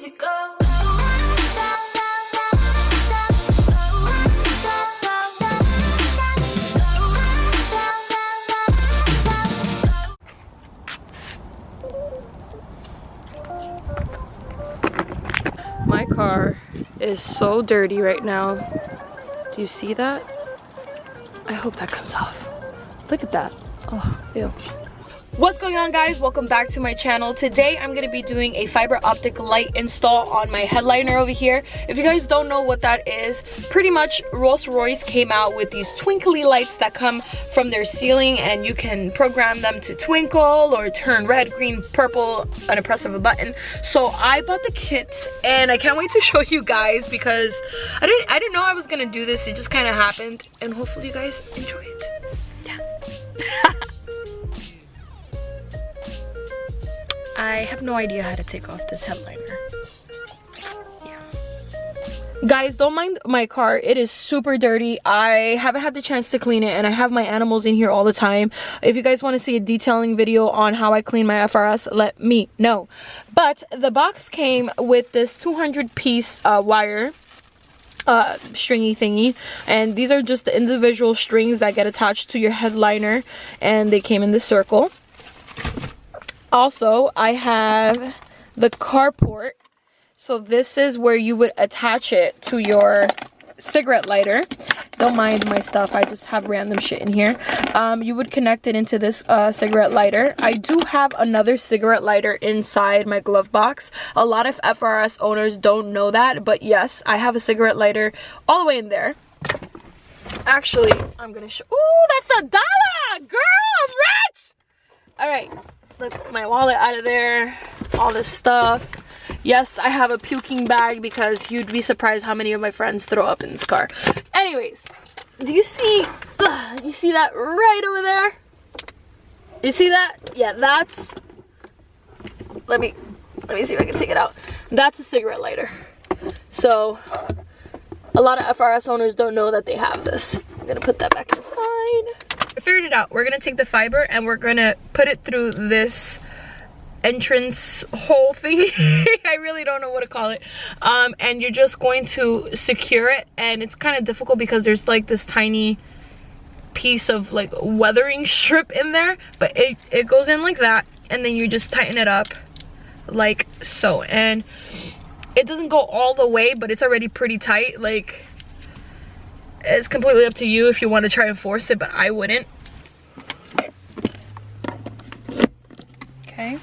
to go. My car is so dirty right now. Do you see that? I hope that comes off. Look at that. Oh, ew. What's going on, guys? Welcome back to my channel. Today I'm going to be doing a fiber optic light install on my headliner over here. If you guys don't know what that is, pretty much Royce came out with these twinkly lights that come from their ceiling, and you can program them to twinkle or turn red, green, purple on a press of a button. So I bought the kit and I can't wait to show you guys because I didn't know I was going to do this. It just kind of happened, and hopefully you guys enjoy it. Yeah. I have no idea how to take off this headliner. Yeah. Guys, don't mind my car. It is super dirty. I haven't had the chance to clean it, and I have my animals in here all the time. If you guys want to see a detailing video on how I clean my FRS, let me know. But the box came with this 200-piece wire stringy thingy, and these are just the individual strings that get attached to your headliner, and they came in this circle. Also, I have the carport. So this is where you would attach it to your cigarette lighter. Don't mind my stuff, I just have random shit in here. You would connect it into this cigarette lighter. I do have another cigarette lighter inside my glove box. A lot of FRS owners don't know that, but yes, I have a cigarette lighter all the way in there. Actually, I'm gonna show. Ooh, that's $1! Girl, I'm rich! Alright. Let's get my wallet out of there, all this stuff. Yes, I have a puking bag because you'd be surprised how many of my friends throw up in this car. Anyways, do you see that right over there? You see that? Yeah, that's, let me see if I can take it out. That's a cigarette lighter. So a lot of FRS owners don't know that they have this. I'm gonna put that back inside. I figured it out. We're gonna take the fiber and we're gonna put it through this entrance hole thing. I really don't know what to call it. And you're just going to secure it, and it's kind of difficult because there's like this tiny piece of like weathering strip in there, but it goes in like that, and then you just tighten it up like so, and it doesn't go all the way, but it's already pretty tight. Like, it's completely up to you if you want to try to force it, but I wouldn't. Okay.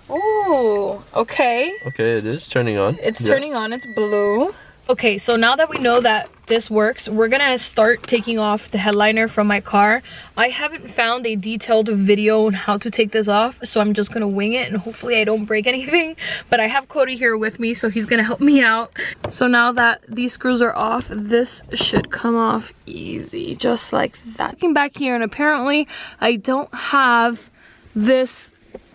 Ooh, okay. Okay, it is turning on. It's turning on, it's blue. Okay, so now that we know that this works, we're gonna start taking off the headliner from my car. I haven't found a detailed video on how to take this off, so I'm just gonna wing it, and hopefully I don't break anything. But I have Cody here with me, so he's gonna help me out. So now that these screws are off, this should come off easy, just like that. Looking back here, and apparently I don't have this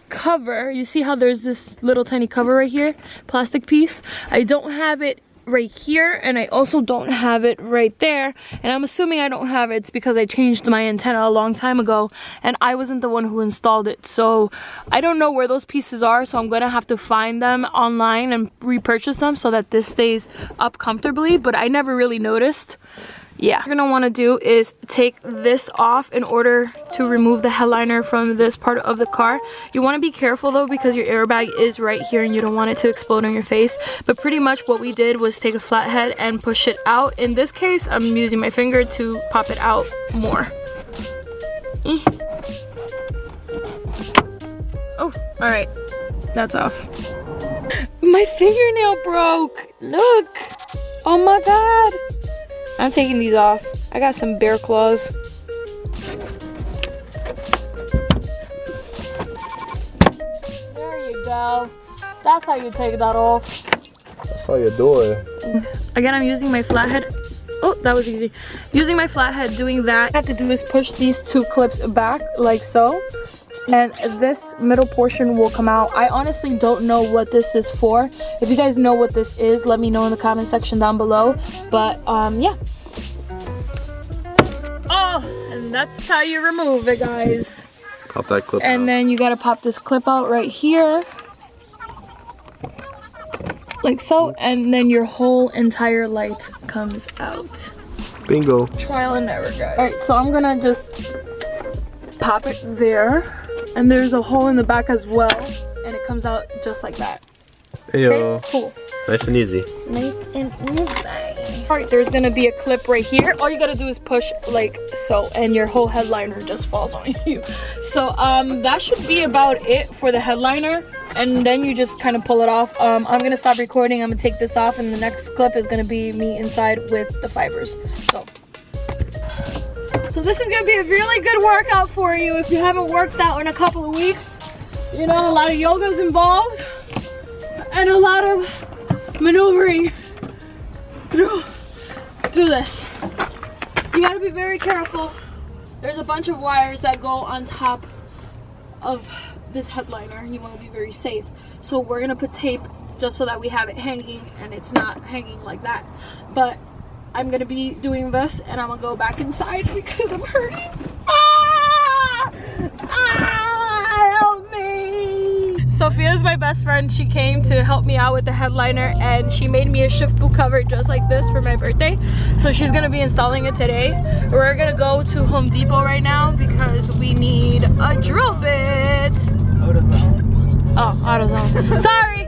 cover. You see how there's this little tiny cover right here, plastic piece? I don't have it right here, and I also don't have it right there, and I'm assuming I don't have it. It's because I changed my antenna a long time ago and I wasn't the one who installed it, so I don't know where those pieces are. So I'm gonna have to find them online and repurchase them so that this stays up comfortably, but I never really noticed. Yeah, what you're gonna want to do is take this off in order to remove the headliner from this part of the car. You want to be careful though, because your airbag is right here and you don't want it to explode on your face. But pretty much what we did was take a flathead and push it out. In this case, I'm using my finger to pop it out more. Oh, all right, that's off. My fingernail broke. Look. Oh my god. I'm taking these off. I got some bear claws. There you go. That's how you take that off. That's how you do it. Again, I'm using my flathead. Oh, that was easy. Using my flathead, doing that. What I have to do is push these two clips back like so, and this middle portion will come out. I honestly don't know what this is for. If you guys know what this is, let me know in the comment section down below. But yeah. Oh, and that's how you remove it, guys. Pop that clip And out. then you gotta pop this clip out right here. Like so, and then your whole entire light comes out. Bingo. Trial and error, guys. Alright, so I'm gonna just pop it there. And there's a hole in the back as well. And it comes out just like that. Heyo. Okay, cool. Nice and easy. Nice and easy. Alright, there's gonna be a clip right here. All you gotta do is push like so, and your whole headliner just falls on you. So that should be about it for the headliner. And then you just kind of pull it off. I'm gonna stop recording. I'm gonna take this off, and the next clip is gonna be me inside with the fibers. So this is gonna be a really good workout for you if you haven't worked out in a couple of weeks. You know, a lot of yoga's involved and a lot of maneuvering through this. You gotta be very careful. There's a bunch of wires that go on top of this headliner. You want to be very safe. So we're gonna put tape just so that we have it hanging and it's not hanging like that. But I'm gonna be doing this and I'm gonna go back inside because I'm hurting. Help me! Sophia's my best friend. She came to help me out with the headliner and she made me a shift boot cover just like this for my birthday. So she's gonna be installing it today. We're gonna go to Home Depot right now because we need a drill bit. AutoZone. Oh, AutoZone. Sorry.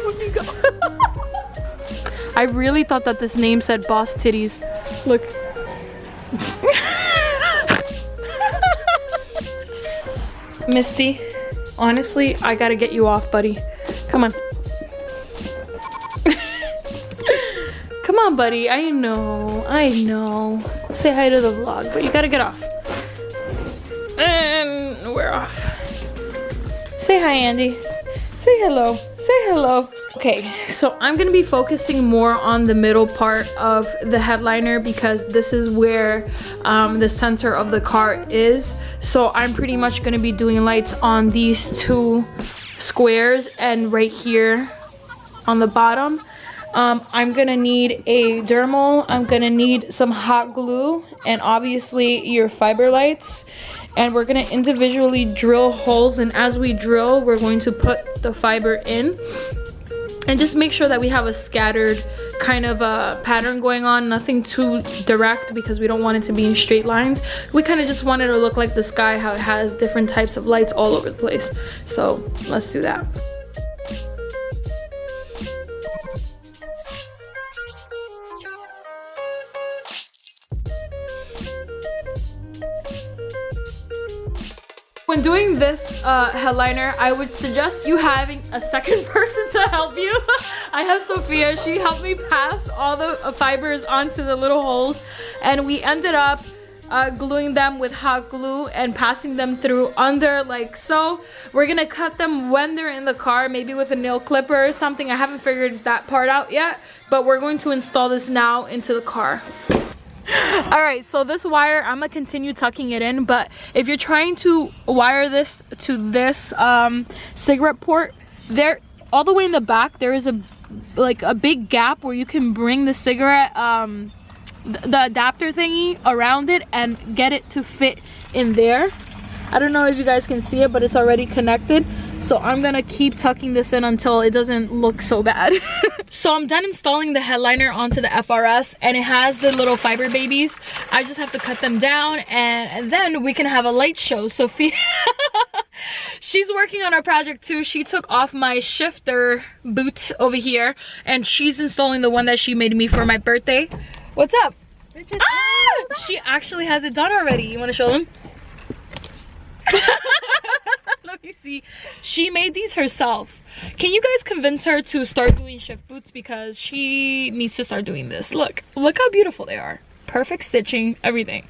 Let me go. I really thought that this name said Boss Titties. Look. Misty, honestly, I gotta get you off, buddy. Come on. Come on, buddy. I know. Say hi to the vlog, but you gotta get off. And we're off. Say hi, Andy. Say hello. Say hello. Okay, so I'm gonna be focusing more on the middle part of the headliner because this is where the center of the car is. So I'm pretty much gonna be doing lights on these two squares and right here on the bottom. I'm gonna need a Dermal. I'm gonna need some hot glue and obviously your fiber lights. And we're gonna individually drill holes, and as we drill, we're going to put the fiber in. And just make sure that we have a scattered kind of a pattern going on, nothing too direct because we don't want it to be in straight lines. We kind of just want it to look like the sky, how it has different types of lights all over the place. So let's do that. When doing this headliner, I would suggest you having a second person to help you. I have Sophia. She helped me pass all the fibers onto the little holes, and we ended up gluing them with hot glue and passing them through under like so. We're gonna cut them when they're in the car, maybe with a nail clipper or something. I haven't figured that part out yet, but we're going to install this now into the car. All right, so this wire, I'm gonna continue tucking it in, but if you're trying to wire this to this cigarette port, there all the way in the back there is a big gap where you can bring the cigarette the adapter thingy around it and get it to fit in there. I don't know if you guys can see it, but it's already connected. So I'm gonna keep tucking this in until it doesn't look so bad. So I'm done installing the headliner onto the FRS, and it has the little fiber babies. I just have to cut them down and then we can have a light show. Sophia, she's working on our project too. She took off my shifter boot over here and she's installing the one that she made me for my birthday. What's up? Ah! She actually has it done already. You wanna show them? Let me see. She made these herself. Can you guys convince her to start doing shift boots because she needs to start doing this? Look how beautiful they are. Perfect stitching, everything.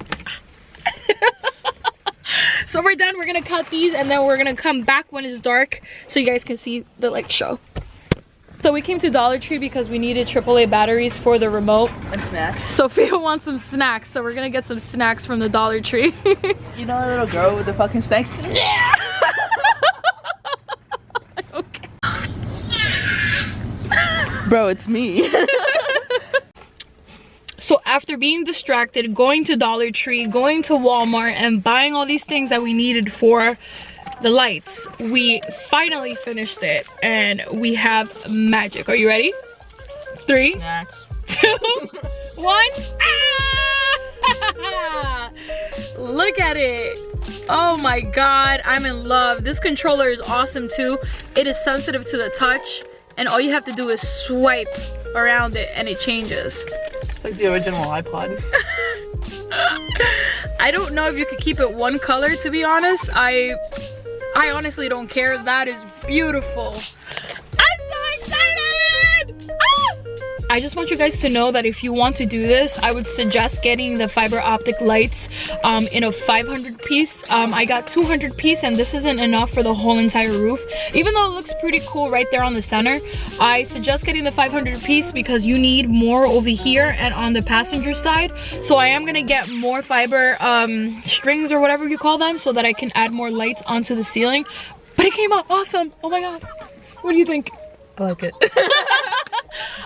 So we're done. We're gonna cut these and then we're gonna come back when it's dark so you guys can see the light show. So we came to Dollar Tree because we needed AAA batteries for the remote. And snacks. Sophia wants some snacks, so we're gonna get some snacks from the Dollar Tree. You know the little girl with the fucking snacks? Yeah! Okay. Bro, it's me. So after being distracted, going to Dollar Tree, going to Walmart, and buying all these things that we needed for the lights, we finally finished it, and we have magic. Are you ready? 3, 2, 1. Ah! Look at it. Oh my god, I'm in love. This controller is awesome too. It is sensitive to the touch, and all you have to do is swipe around it and it changes. It's like the original iPod. I don't know if you could keep it one color, to be honest. I honestly don't care. That is beautiful. I'm so excited! Ah! I just want you guys to know that if you want to do this, I would suggest getting the fiber optic lights in a 500 piece. I got 200 piece, and this isn't enough for the whole entire roof. Even though it looks pretty cool right there on the center, I suggest getting the 500 piece because you need more over here and on the passenger side. So I am gonna get more fiber strings or whatever you call them so that I can add more lights onto the ceiling. But it came out awesome. Oh my god. What do you think? I like it.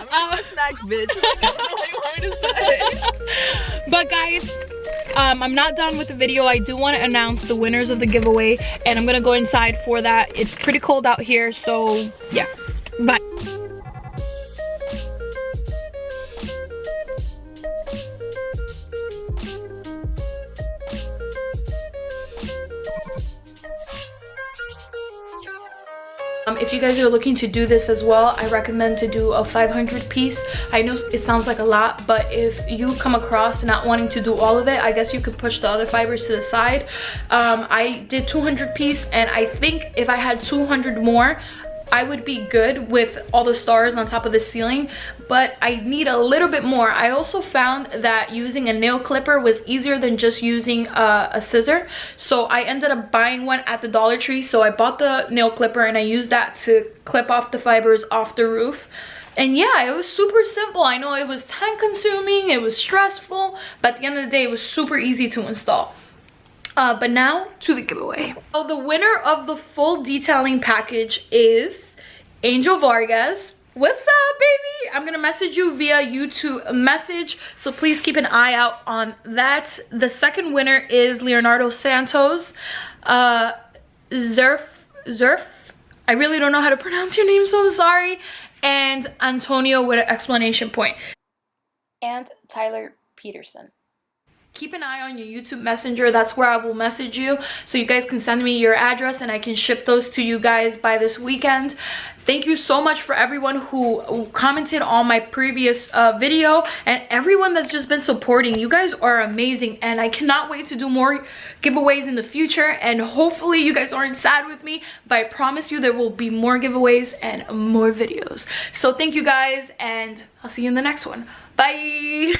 I'm snacks, bitch. But guys, I'm not done with the video. I do want to announce the winners of the giveaway, and I'm gonna go inside for that. It's pretty cold out here, so yeah. Bye. If you guys are looking to do this as well, I recommend to do a 500 piece. I know it sounds like a lot, but if you come across not wanting to do all of it, I guess you could push the other fibers to the side. I did 200 piece, and I think if I had 200 more, I would be good with all the stars on top of the ceiling, but I need a little bit more. I also found that using a nail clipper was easier than just using a scissor, so I ended up buying one at the Dollar Tree. So I bought the nail clipper and I used that to clip off the fibers off the roof. And yeah, it was super simple. I know it was time consuming, it was stressful, but at the end of the day, it was super easy to install. But now to the giveaway. So the winner of the full detailing package is Angel Vargas. What's up, baby? I'm gonna message you via YouTube message, so please keep an eye out on that. The second winner is Leonardo Santos. Zerf, I really don't know how to pronounce your name, so I'm sorry. And Antonio with an exclamation point. And Tyler Peterson. Keep an eye on your YouTube Messenger. That's where I will message you, so you guys can send me your address and I can ship those to you guys by this weekend. Thank you so much for everyone who commented on my previous video, and everyone that's just been supporting. You guys are amazing, and I cannot wait to do more giveaways in the future, and hopefully you guys aren't sad with me, but I promise you there will be more giveaways and more videos. So thank you guys, and I'll see you in the next one. Bye.